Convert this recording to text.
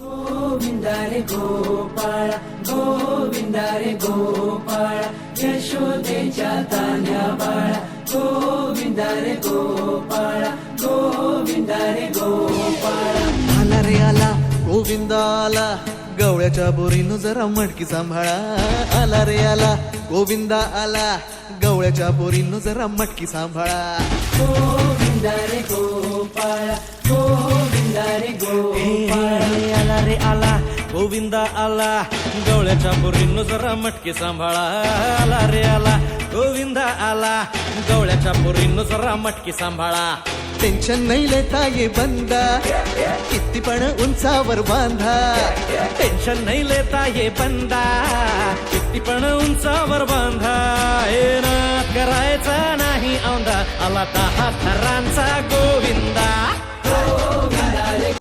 गोविंदा रे गोपाळ गोविंदा रे गोपाळ यशोदेच्या तान्या बाळा गोविंदा रे गोपाळ गोविंदा रे गोपाळ आला रे आला गोविंदा आला गवळ्याच्या बोरीनं जरा मटकी सांभाळा आला रे आला गोविंदा आला गवळ्याच्या बोरीनं जरा मटकी सांभाळा गोविंदा रे गोपाळ गोविंदा रे गोपाळ आला रे आला गोविंदा आला गवळ्याच्या बोरीनं जरा मटकी सांभाळा आला रे आला गोविंदा आला गवळ्याच्या बोरीनं जरा मटकी सांभाळा टेन्शन नाही लेता ये बंदा किती पण उंचावर बांधा टेन्शन नाही लेता ये बंदा किती पण उंचावर बांधा हे ना करायचा नाही औंधा आला 10 थरांचा गोविंदा